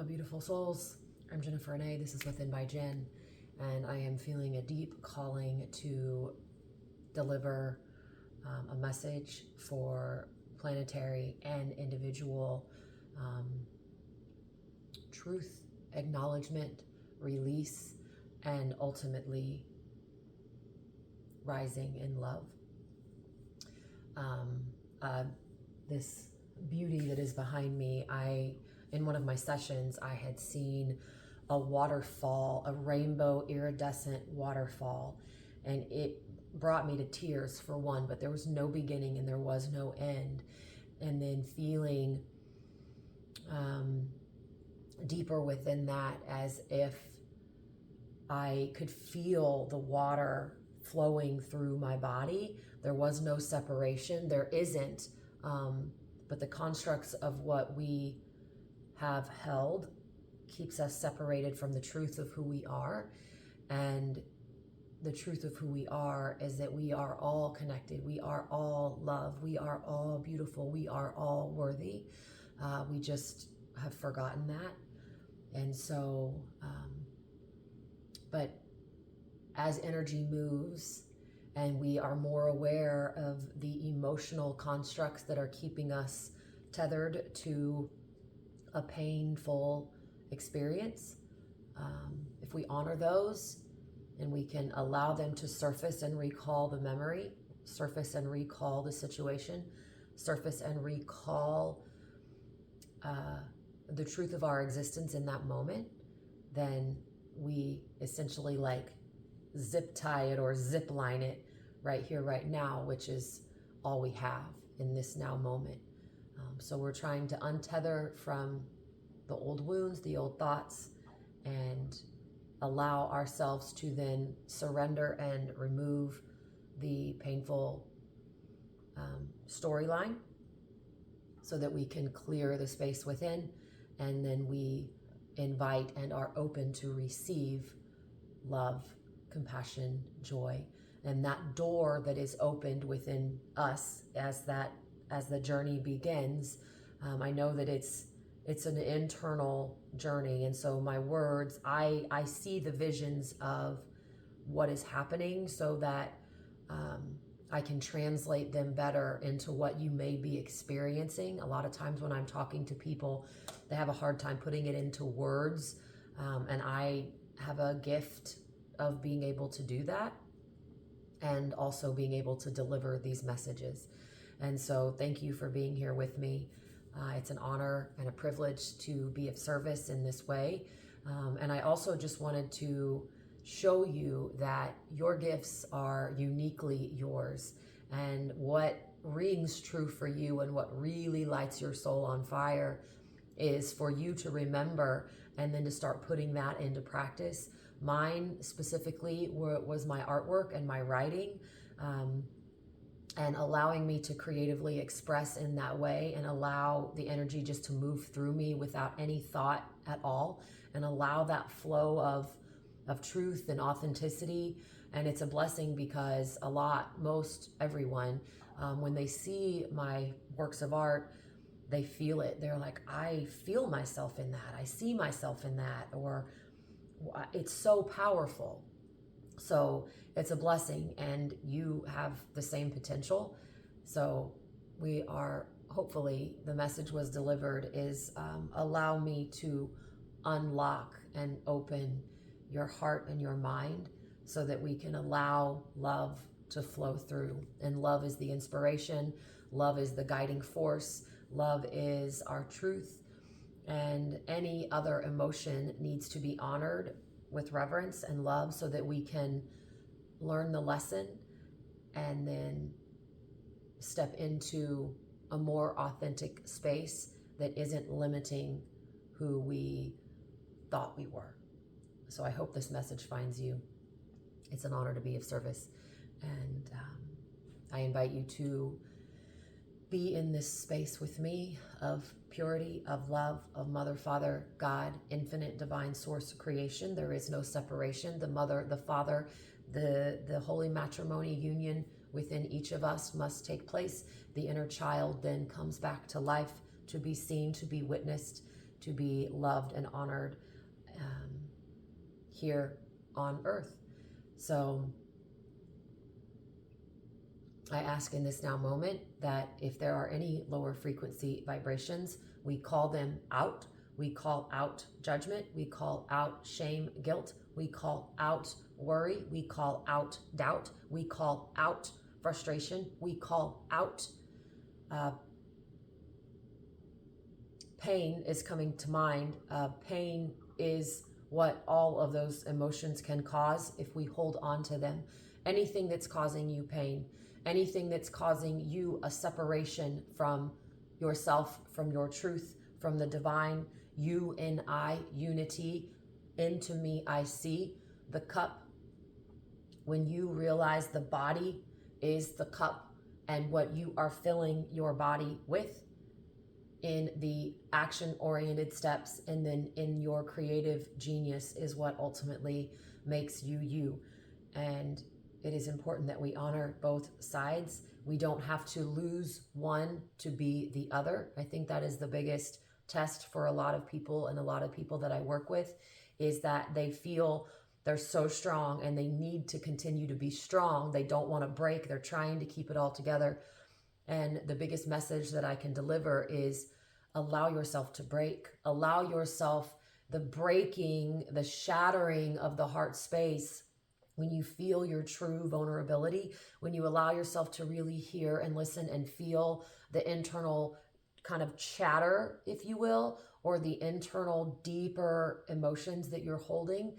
beautiful souls. I'm Jennifer Rene. This is Within by Jen, and I am feeling a deep calling to deliver a message for planetary and individual truth, acknowledgement, release, and ultimately rising in love. This beauty that is behind me, in one of my sessions, I had seen a waterfall, a rainbow iridescent waterfall, and it brought me to tears for one, but there was no beginning and there was no end. And then feeling deeper within that, as if I could feel the water flowing through my body. There was no separation. There isn't, but the constructs of what we have held keeps us separated from the truth of who we are. And the truth of who we are is that we are all connected. We are all love. We are all beautiful. We are all worthy. We just have forgotten that. And so, but as energy moves and we are more aware of the emotional constructs that are keeping us tethered to a painful experience, if we honor those and we can allow them to surface and recall the memory, surface and recall the situation, surface and recall the truth of our existence in that moment, then we essentially like zip tie it or zip line it right here, right now, which is all we have in this now moment. So we're trying to untether from the old wounds, the old thoughts, and allow ourselves to then surrender and remove the painful storyline so that we can clear the space within, and then we invite and are open to receive love, compassion, joy. And that door that is opened within us as the journey begins, I know that it's an internal journey. And so my words, I see the visions of what is happening so that I can translate them better into what you may be experiencing. A lot of times when I'm talking to people, they have a hard time putting it into words. And I have a gift of being able to do that, and also being able to deliver these messages. And so thank you for being here with me. It's an honor and a privilege to be of service in this way. And I also just wanted to show you that your gifts are uniquely yours, and what rings true for you and what really lights your soul on fire is for you to remember and then to start putting that into practice. Mine specifically was my artwork and my writing, and allowing me to creatively express in that way and allow the energy just to move through me without any thought at all, and allow that flow of truth and authenticity. And it's a blessing because most everyone, when they see my works of art, they feel it. They're like, I feel myself in that. I see myself in that, or it's so powerful. So it's a blessing, and you have the same potential. So we are, hopefully the message was delivered, is allow me to unlock and open your heart and your mind so that we can allow love to flow through. And love is the inspiration. Love is the guiding force. Love is our truth. And any other emotion needs to be honored with reverence and love so that we can learn the lesson and then step into a more authentic space that isn't limiting who we thought we were. So I hope this message finds you. It's an honor to be of service. And I invite you to be in this space with me of purity, of love, of Mother, Father, God, infinite divine source of creation. There is no separation. The Mother, the Father, the holy matrimony union within each of us must take place. The inner child then comes back to life, to be seen, to be witnessed, to be loved and honored here on earth. So I ask in this now moment that if there are any lower frequency vibrations, we call them out. We call out judgment. We call out shame, guilt. We call out worry. We call out doubt. We call out frustration. We call out pain is coming to mind. Pain is what all of those emotions can cause if we hold on to them. Anything that's causing you pain, anything that's causing you a separation from yourself, from your truth, from the divine, you and I, unity, into me I see, the cup. When you realize the body is the cup and what you are filling your body with in the action-oriented steps, and then in your creative genius is what ultimately makes you you. And it is important that we honor both sides. We don't have to lose one to be the other. I think that is the biggest test for a lot of people, and a lot of people that I work with, is that they feel they're so strong and they need to continue to be strong. They don't want to break. They're trying to keep it all together. And the biggest message that I can deliver is allow yourself to break. Allow yourself the breaking, the shattering of the heart space. When you feel your true vulnerability, when you allow yourself to really hear and listen and feel the internal kind of chatter, if you will, or the internal deeper emotions that you're holding,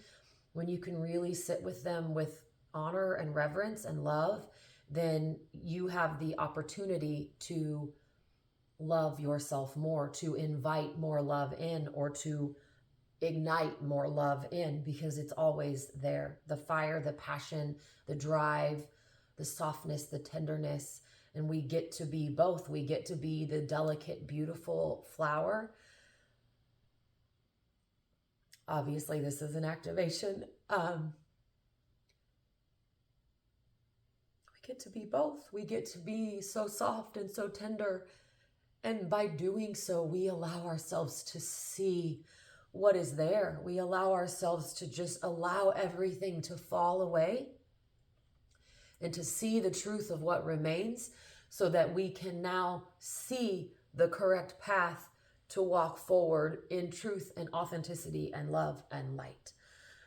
when you can really sit with them with honor and reverence and love, then you have the opportunity to love yourself more, to invite more love in, or to ignite more love in, because it's always there. The fire, the passion, the drive, the softness, the tenderness. And we get to be both. We get to be the delicate, beautiful flower. Obviously, this is an activation. We get to be both. We get to be so soft and so tender. And by doing so, we allow ourselves to see what is there. We allow ourselves to just allow everything to fall away and to see the truth of what remains, so that we can now see the correct path to walk forward in truth and authenticity and love and light.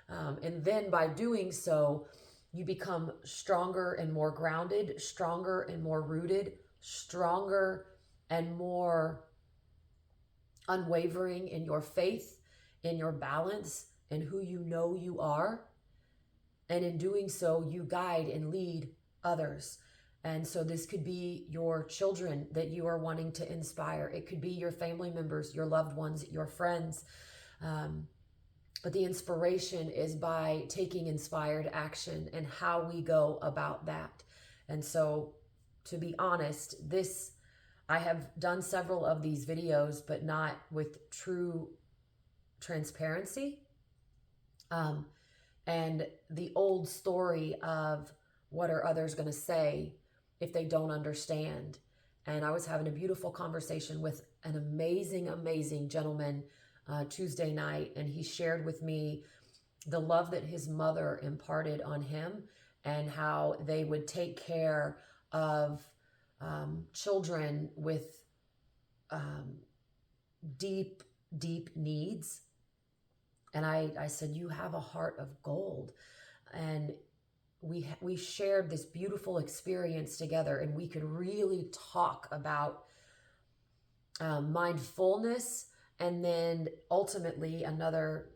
And then by doing so, you become stronger and more grounded, stronger and more rooted, stronger and more unwavering in your faith, in your balance, in who you know you are. And in doing so, you guide and lead others. And so this could be your children that you are wanting to inspire. It could be your family members, your loved ones, your friends. But the inspiration is by taking inspired action and how we go about that. And so, to be honest, I have done several of these videos, but not with true transparency. And the old story of what are others going to say if they don't understand. And I was having a beautiful conversation with an amazing, amazing gentleman Tuesday night, and he shared with me the love that his mother imparted on him, and how they would take care of children with deep, deep needs. And I said, you have a heart of gold. And we shared this beautiful experience together, and we could really talk about mindfulness, and then ultimately another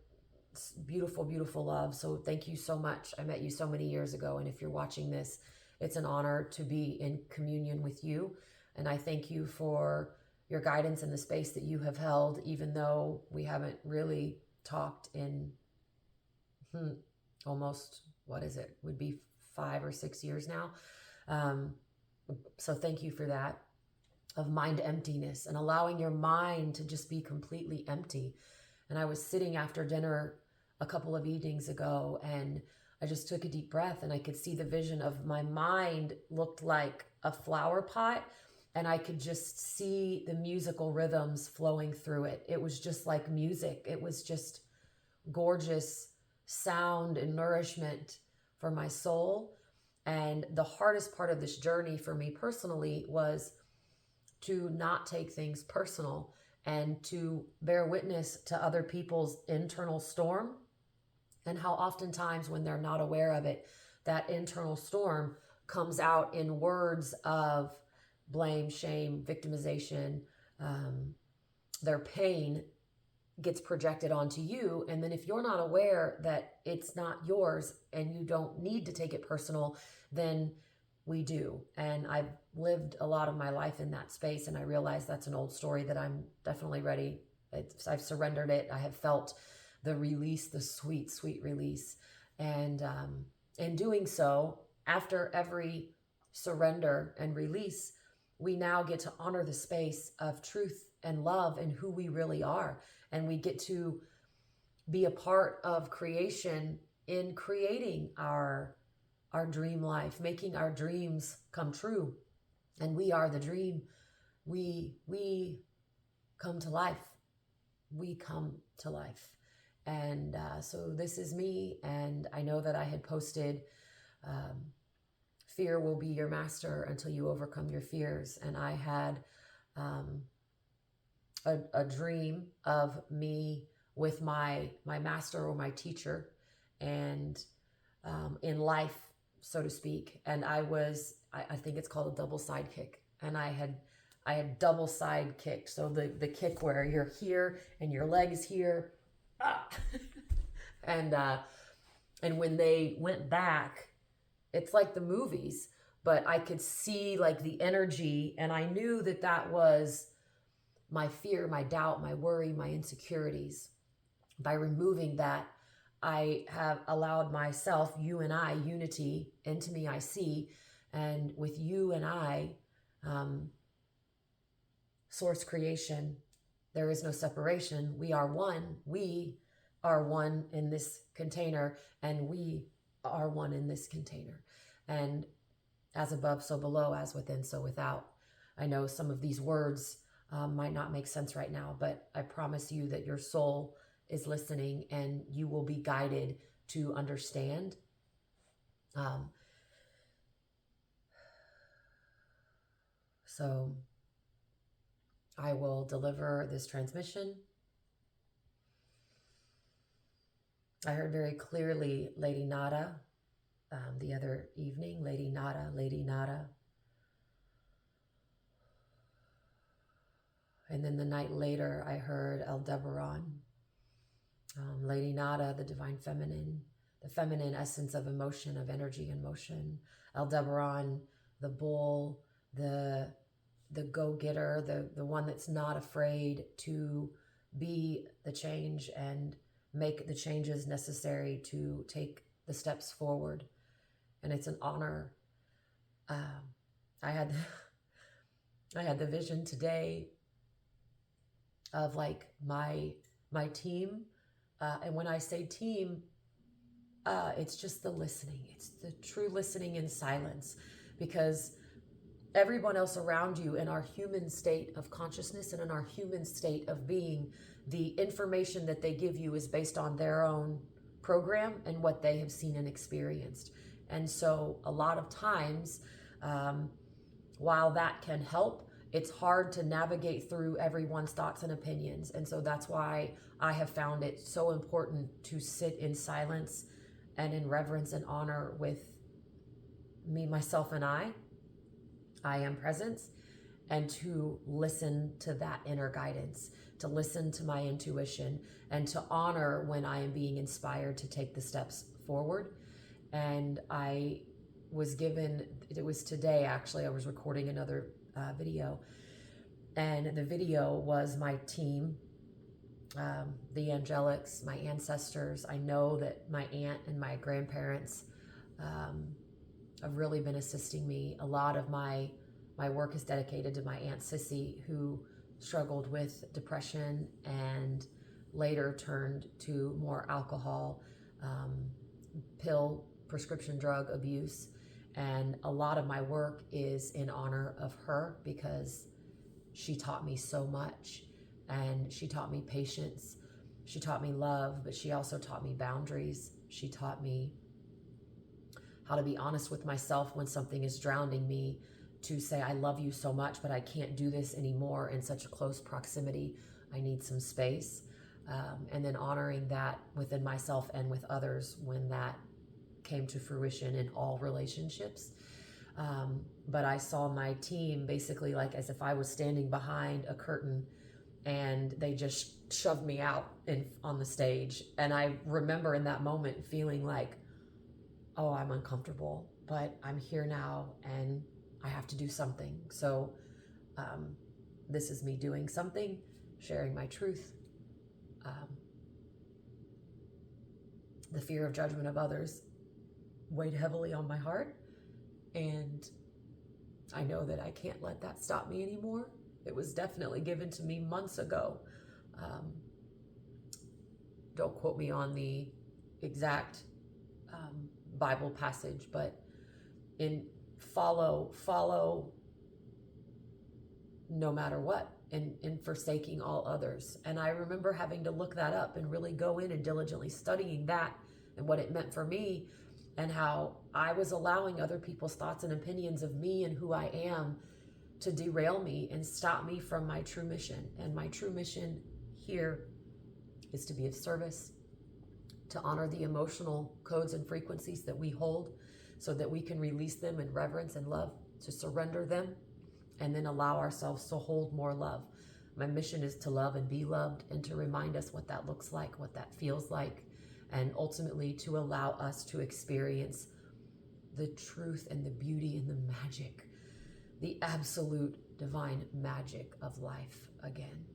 beautiful, beautiful love. So thank you so much. I met you so many years ago, and if you're watching this, it's an honor to be in communion with you. And I thank you for your guidance in the space that you have held, even though we haven't really talked in almost, what is it? Would be 5 or 6 years now. So thank you for that, of mind emptiness and allowing your mind to just be completely empty. And I was sitting after dinner a couple of evenings ago, and I just took a deep breath, and I could see the vision of my mind looked like a flower pot, and I could just see the musical rhythms flowing through it. It was just like music. It was just gorgeous sound and nourishment for my soul. And the hardest part of this journey for me personally was to not take things personal and to bear witness to other people's internal storm, and how oftentimes when they're not aware of it, that internal storm comes out in words of blame, shame, victimization. Their pain gets projected onto you. And then if you're not aware that it's not yours and you don't need to take it personal, then we do. And I've lived a lot of my life in that space, and I realize that's an old story that I'm definitely ready. I've surrendered it. I have felt the release, the sweet, sweet release. And in doing so, after every surrender and release, we now get to honor the space of truth and love and who we really are. And we get to be a part of creation in creating our dream life, making our dreams come true. And we are the dream. We come to life. We come to life. And so this is me. And I know that I had posted, fear will be your master until you overcome your fears. And I had a dream of me with my master or my teacher, and in life, so to speak. And I think it's called a double side kick. And I had double side kicked. So the kick where you're here and your leg is here. Ah! And when they went back, it's like the movies, but I could see like the energy, and I knew that that was my fear, my doubt, my worry, my insecurities. By removing that, I have allowed myself, you and I, unity, into me I see. And with you and I, source creation, there is no separation. We are one. We are one in this container, and we are one in this container. And as above, so below, as within, so without. I know some of these words might not make sense right now, but I promise you that your soul is listening, and you will be guided to understand. So I will deliver this transmission. I heard very clearly Lady Nada the other evening. Lady Nada, Lady Nada. And then the night later, I heard Aldebaran, Lady Nada, the divine feminine, the feminine essence of emotion, of energy and motion. Aldebaran, the bull, the go-getter, the one that's not afraid to be the change and make the changes necessary to take the steps forward. And it's an honor. I had the vision today of like my team. And when I say team, it's just the listening. It's the true listening in silence, because everyone else around you in our human state of consciousness and in our human state of being, the information that they give you is based on their own program and what they have seen and experienced. And so a lot of times, while that can help, it's hard to navigate through everyone's thoughts and opinions. And so that's why I have found it so important to sit in silence and in reverence and honor with me, myself, and I am presence, and to listen to that inner guidance, to listen to my intuition, and to honor when I am being inspired to take the steps forward. And I was given, it was today actually, I was recording another video, and the video was my team, the angelics, my ancestors. I know that my aunt and my grandparents have really been assisting me. A lot of my work is dedicated to my Aunt Sissy, who struggled with depression and later turned to more alcohol, pill, prescription drug abuse. And a lot of my work is in honor of her because she taught me so much, and she taught me patience. She taught me love, but she also taught me boundaries. She taught me how to be honest with myself when something is drowning me, to say, I love you so much, but I can't do this anymore in such a close proximity. I need some space. And then honoring that within myself and with others when that came to fruition in all relationships. But I saw my team basically like as if I was standing behind a curtain and they just shoved me out on the stage. And I remember in that moment feeling like, oh, I'm uncomfortable, but I'm here now and I have to do something. So this is me doing something, sharing my truth. The fear of judgment of others weighed heavily on my heart, and I know that I can't let that stop me anymore. It was definitely given to me months ago. Don't quote me on the exact Bible passage, but in follow no matter what, in forsaking all others. And I remember having to look that up and really go in and diligently studying that and what it meant for me, and how I was allowing other people's thoughts and opinions of me and who I am to derail me and stop me from my true mission. And my true mission here is to be of service, to honor the emotional codes and frequencies that we hold so that we can release them in reverence and love, to surrender them, and then allow ourselves to hold more love. My mission is to love and be loved, and to remind us what that looks like, what that feels like, and ultimately to allow us to experience the truth and the beauty and the magic, the absolute divine magic of life again.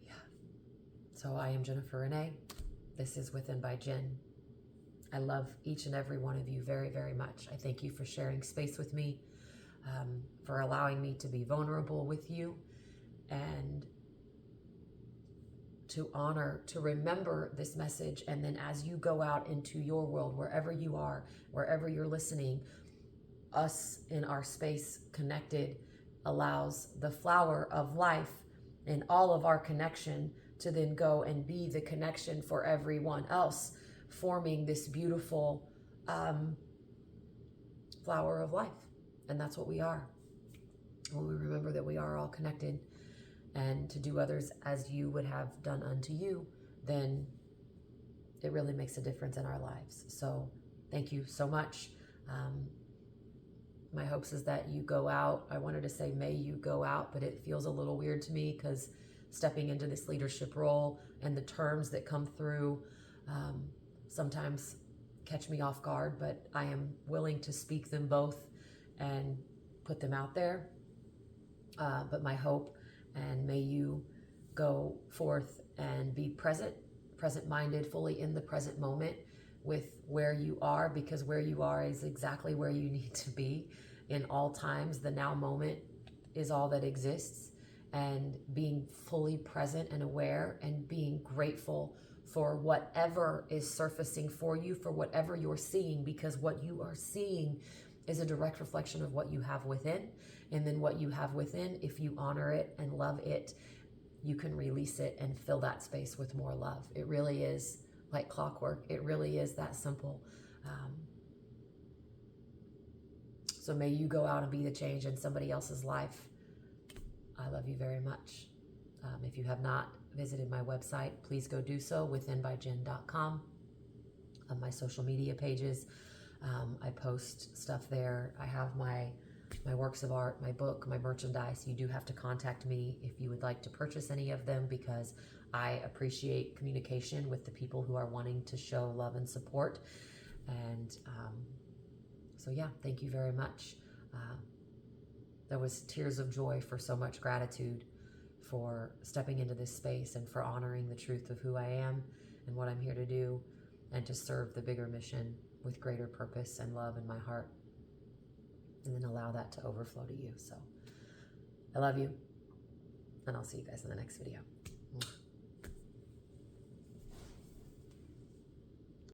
Yeah. So I am Jennifer Rene. This is Within by Jen. I love each and every one of you very, very much. I thank you for sharing space with me, for allowing me to be vulnerable with you, and to honor, to remember this message. And then as you go out into your world, wherever you are, wherever you're listening, us in our space connected allows the flower of life in all of our connection to then go and be the connection for everyone else, forming this beautiful flower of life. And that's what we are. When we remember that we are all connected, and to do others as you would have done unto you, then it really makes a difference in our lives. So thank you so much. My hopes is that you go out. I wanted to say, may you go out, but it feels a little weird to me because stepping into this leadership role and the terms that come through sometimes catch me off guard, but I am willing to speak them both and put them out there. But my hope, and may you go forth and be present-minded, fully in the present moment with where you are, because where you are is exactly where you need to be in all times. The now moment is all that exists, and being fully present and aware and being grateful for whatever is surfacing for you, for whatever you're seeing, because what you are seeing is a direct reflection of what you have within. And then what you have within, if you honor it and love it, you can release it and fill that space with more love. It really is like clockwork. It really is that simple. So may you go out and be the change in somebody else's life. I love you very much. If you have not visited my website, please go do so, withinbyjen.com. On my social media pages, I post stuff there. I have my works of art, my book, my merchandise. You do have to contact me if you would like to purchase any of them, because I appreciate communication with the people who are wanting to show love and support. And so yeah, thank you very much. There was tears of joy for so much gratitude for stepping into this space and for honoring the truth of who I am and what I'm here to do, and to serve the bigger mission with greater purpose and love in my heart, and then allow that to overflow to you. So I love you, and I'll see you guys in the next video.